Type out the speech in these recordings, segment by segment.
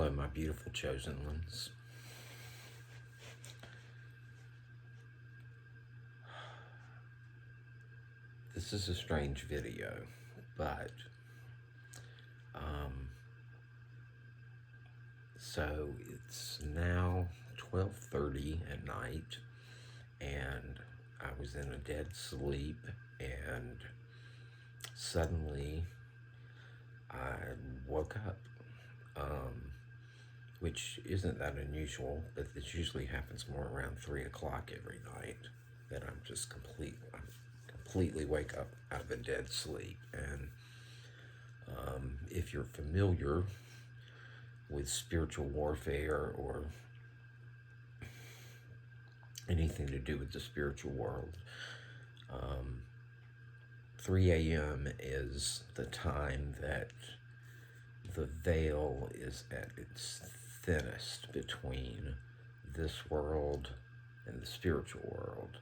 Hello, my beautiful chosen ones. This is a strange video, but so it's now 12:30 at night, and I was in a dead sleep, and suddenly I woke up, which isn't that unusual, but this usually happens more around 3 o'clock every night, that I'm completely wake up out of a dead sleep. And if you're familiar with spiritual warfare or anything to do with the spiritual world, 3 a.m. is the time that the veil is at its thinnest between this world and the spiritual world.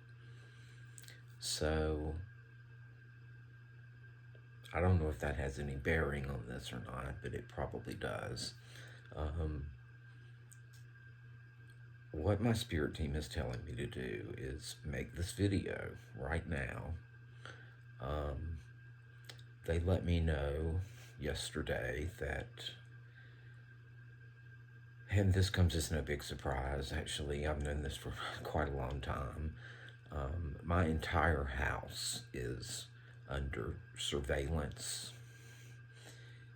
So I don't know if that has any bearing on this or not, but it probably does. What my spirit team is telling me to do is make this video right now. They let me know yesterday that, and this comes as no big surprise, actually, I've known this for quite a long time. My entire house is under surveillance.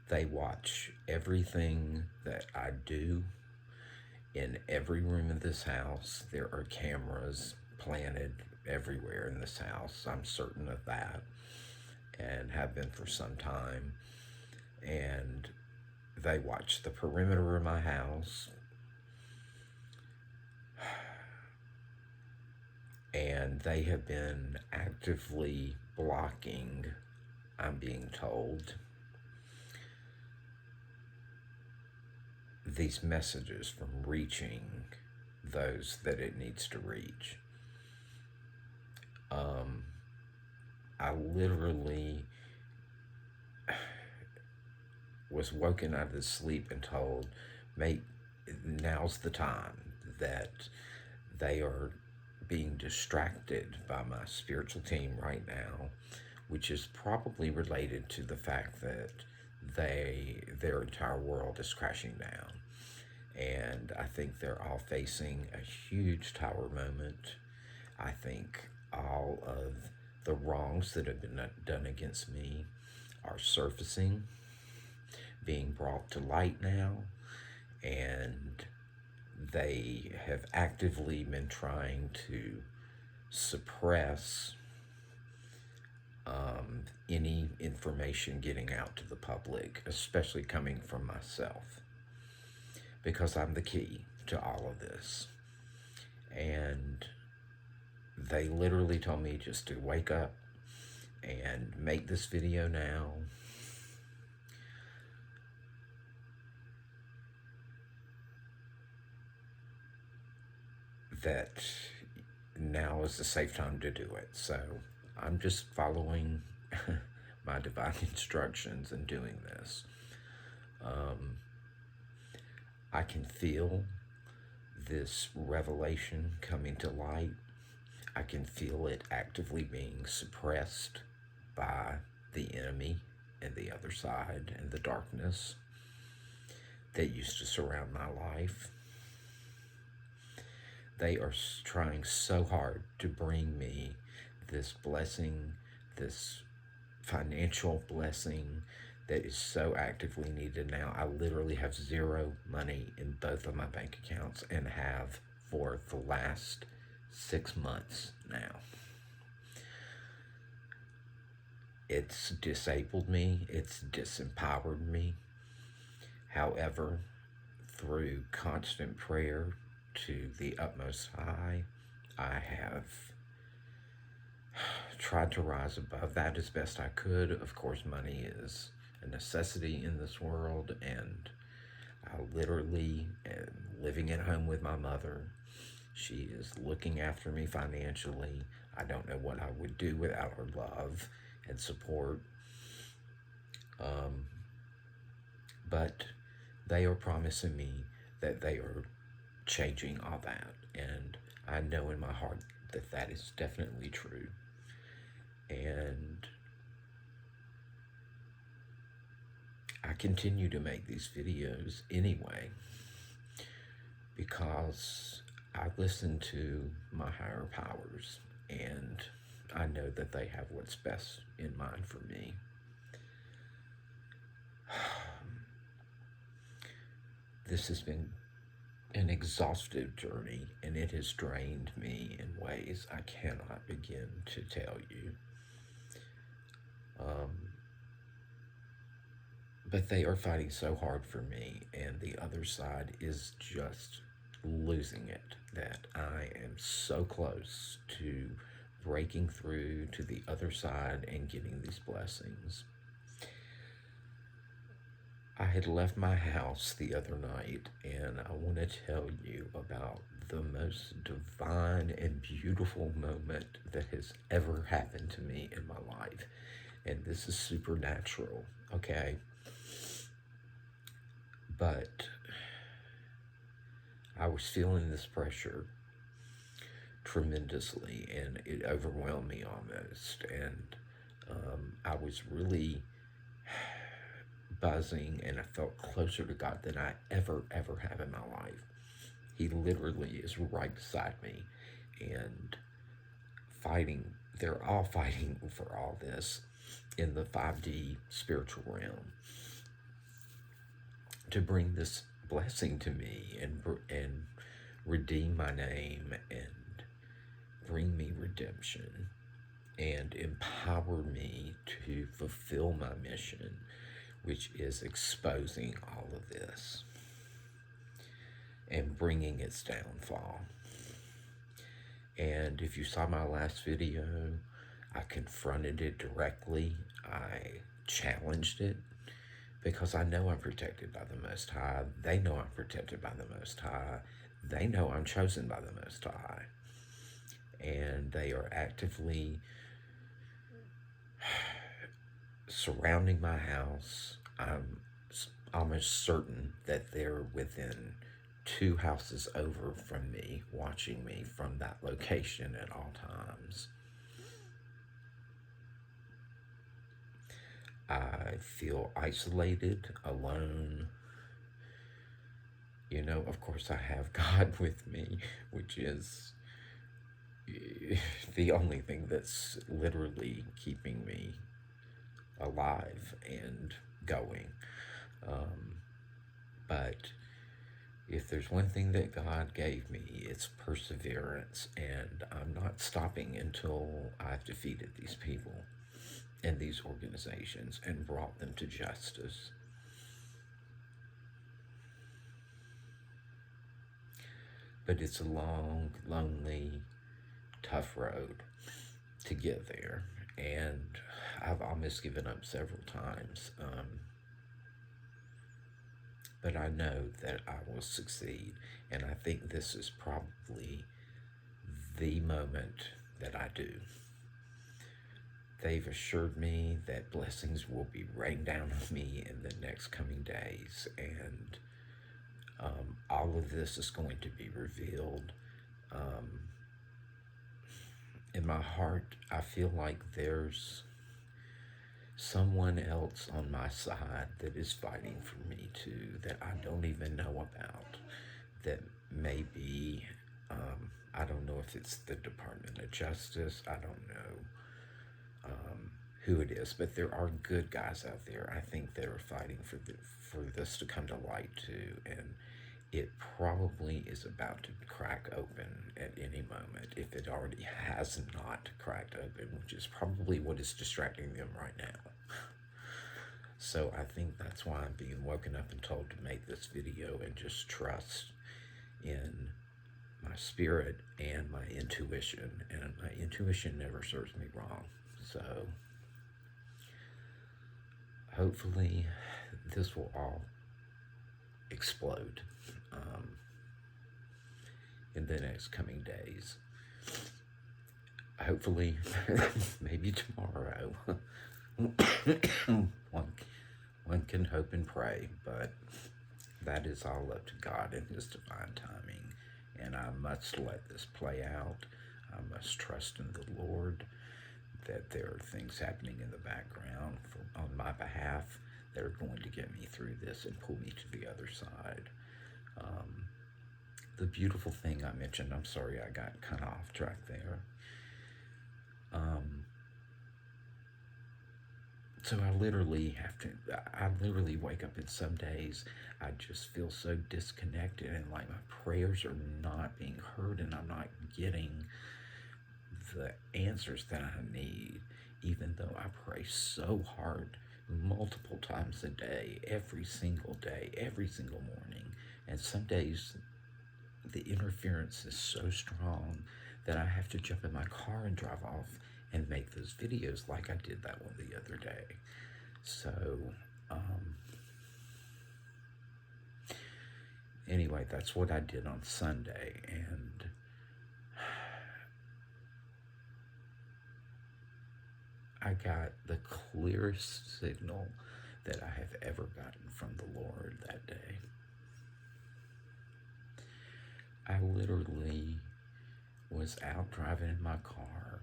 They watch everything that I do. In every room of this house, there are cameras planted everywhere in this house. I'm certain of that, and have been for some time. And they watch the perimeter of my house, and they have been actively blocking, I'm being told, these messages from reaching those that it needs to reach. I literally was woken out of the sleep and told, now's the time, that they are being distracted by my spiritual team right now, which is probably related to the fact that their entire world is crashing down. And I think they're all facing a huge tower moment. I think all of the wrongs that have been done against me are surfacing, being brought to light now, and they have actively been trying to suppress any information getting out to the public, especially coming from myself, because I'm the key to all of this. And they literally told me just to wake up and make this video now. That now is the safe time to do it. So I'm just following my divine instructions and doing this. I can feel this revelation coming to light. I can feel it actively being suppressed by the enemy and the other side and the darkness that used to surround my life. They are trying so hard to bring me this blessing, this financial blessing that is so actively needed now. I literally have zero money in both of my bank accounts, and have for the last 6 months now. It's disabled me, it's disempowered me. However, through constant prayer to the utmost high, I have tried to rise above that as best I could. Of course, money is a necessity in this world, and I literally am living at home with my mother. She is looking after me financially. I don't know what I would do without her love and support. But they are promising me that they are changing all that. And I know in my heart that that is definitely true. And I continue to make these videos anyway because I listen to my higher powers and I know that they have what's best in mind for me. This has been an exhaustive journey and it has drained me in ways I cannot begin to tell you. But they are fighting so hard for me, and the other side is just losing it, that I am so close to breaking through to the other side and getting these blessings. I had left my house the other night, and I want to tell you about the most divine and beautiful moment that has ever happened to me in my life. And this is supernatural, okay? But I was feeling this pressure tremendously, and it overwhelmed me almost. And I was really buzzing, and I felt closer to God than I ever have in my life. He literally is right beside me and fighting. They're all fighting for all this in the 5D spiritual realm to bring this blessing to me and redeem my name and bring me redemption and empower me to fulfill my mission, which is exposing all of this and bringing its downfall. And if you saw my last video, I confronted it directly. I challenged it because I know I'm protected by the Most High. They know I'm protected by the Most High. They know I'm chosen by the Most High. And they are actively surrounding my house. I'm almost certain that they're within 2 houses over from me, watching me from that location at all times. I feel isolated, alone. You know, of course I have God with me, which is the only thing that's literally keeping me alive and going. But if there's one thing that God gave me, it's perseverance, and I'm not stopping until I've defeated these people and these organizations and brought them to justice. But it's a long, lonely, tough road to get there, and I've almost given up several times. But I know that I will succeed, and I think this is probably the moment that I do. They've assured me that blessings will be rained down on me in the next coming days, and all of this is going to be revealed. In my heart, I feel like there's someone else on my side that is fighting for me too, that I don't even know about, that maybe, I don't know if it's the Department of Justice, I don't know who it is, but there are good guys out there, I think, that are fighting for this to come to light too, and it probably is about to crack open at any moment, if it already has not cracked open, which is probably what is distracting them right now. So I think that's why I'm being woken up and told to make this video and just trust in my spirit and my intuition, and my intuition never serves me wrong. So hopefully this will all explode in the next coming days. Hopefully, maybe tomorrow. one can hope and pray, but that is all up to God and His divine timing, and I must let this play out. I must trust in the Lord that there are things happening in the background on my behalf that are going to get me through this and pull me to the other side. Um, the beautiful thing I mentioned, I'm sorry I got kind of off track there. Um, so I literally wake up, and some days I just feel so disconnected, and like my prayers are not being heard, and I'm not getting the answers that I need, even though I pray so hard multiple times a day, every single day, every single morning. And some days the interference is so strong that I have to jump in my car and drive off and make those videos, like I did that one the other day. So, anyway, that's what I did on Sunday, and I got the clearest signal that I have ever gotten from the Lord that day. I literally was out driving in my car.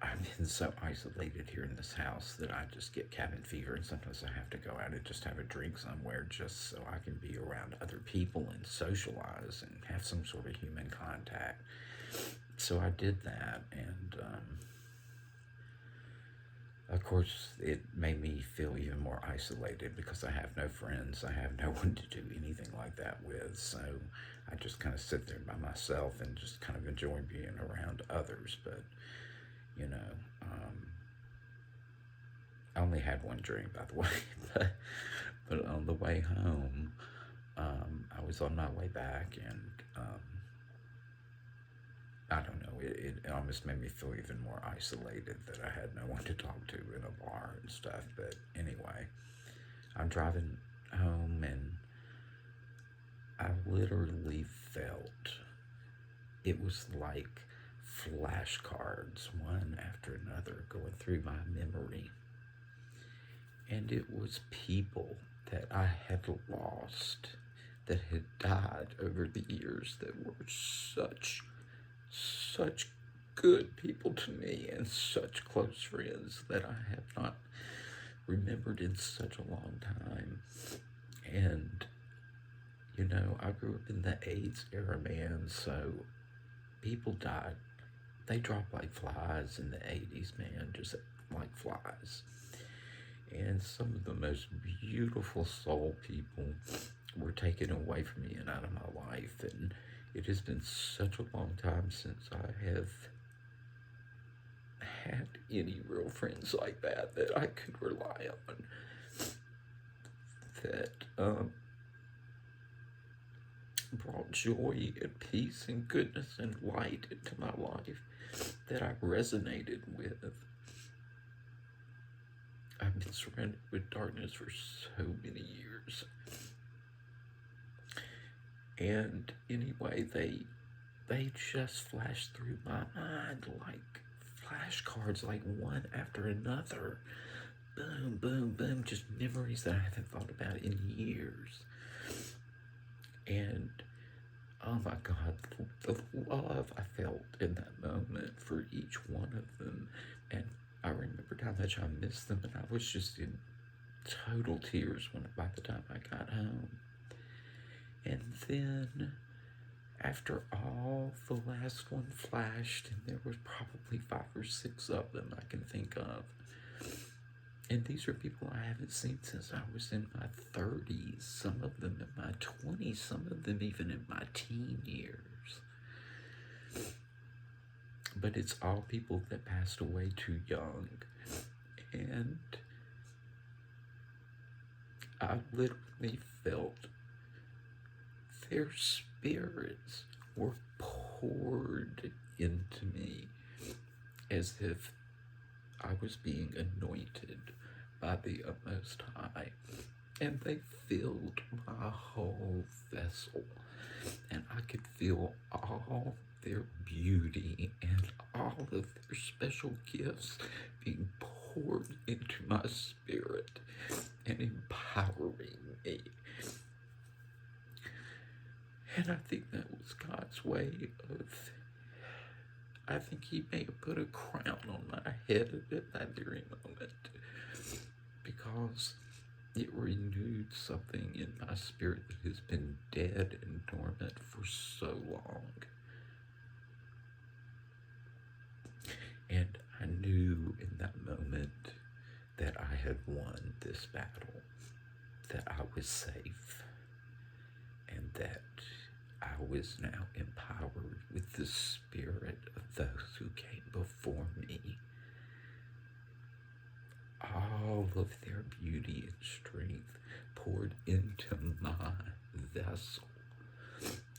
I've been so isolated here in this house that I just get cabin fever, and sometimes I have to go out and just have a drink somewhere just so I can be around other people and socialize and have some sort of human contact. So I did that, and of course it made me feel even more isolated because I have no friends. I have no one to do anything like that with, so I just kind of sit there by myself and just kind of enjoy being around others. But you know, I only had one drink, by the way, but on the way home, I was on my way back, and I don't know, it almost made me feel even more isolated that I had no one to talk to in a bar and stuff. But anyway, I'm driving home, and I literally felt it was like flashcards, one after another, going through my memory. And it was people that I had lost, that had died over the years, that were such good people to me and such close friends that I have not remembered in such a long time. And, you know, I grew up in the AIDS era, man, so people died. They dropped like flies in the 80s, man, just like flies. And some of the most beautiful soul people were taken away from me and out of my life. And it has been such a long time since I have had any real friends like that I could rely on, that brought joy and peace and goodness and light into my life, that I resonated with. I've been surrounded with darkness for so many years. And anyway, they just flashed through my mind like flashcards, like one after another. Boom, boom, boom, just memories that I haven't thought about in years. And oh my God, the love I felt in that moment for each one of them. And I remembered how much I missed them, and I was just in total tears by the time I got home. And then, after all, the last one flashed, and there was probably 5 or 6 of them I can think of. And these are people I haven't seen since I was in my 30s, some of them in my 20s, some of them even in my teen years. But it's all people that passed away too young. And I literally felt their spirits were poured into me as if I was being anointed by the Most High. And they filled my whole vessel. And I could feel all their beauty and all of their special gifts being poured into my spirit and empowering me. And I think that was God's way of, I think he may have put a crown on my head at that very moment, because it renewed something in my spirit that has been dead and dormant for so long. And I knew in that moment that I had won this battle, that I was safe, and that I was now empowered with the spirit of those who came before me. All of their beauty and strength poured into my vessel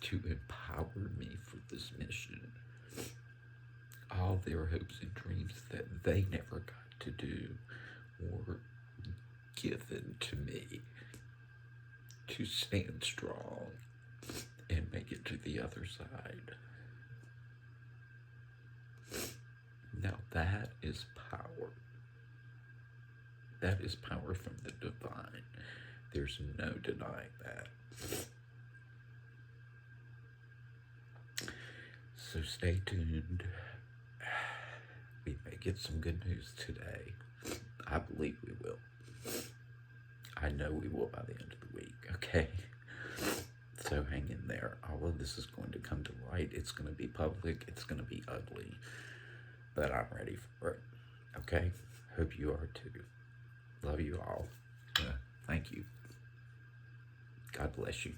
to empower me for this mission. All their hopes and dreams that they never got to do were given to me to stand strong and make it to the other side. Now that is power. That is power from the divine. There's no denying that. So stay tuned. We may get some good news today. I believe we will. I know we will by the end of the week, okay? So hang in there. All of this is going to come to light. It's going to be public. It's going to be ugly. But I'm ready for it, okay? Hope you are too. Love you all. Thank you. God bless you.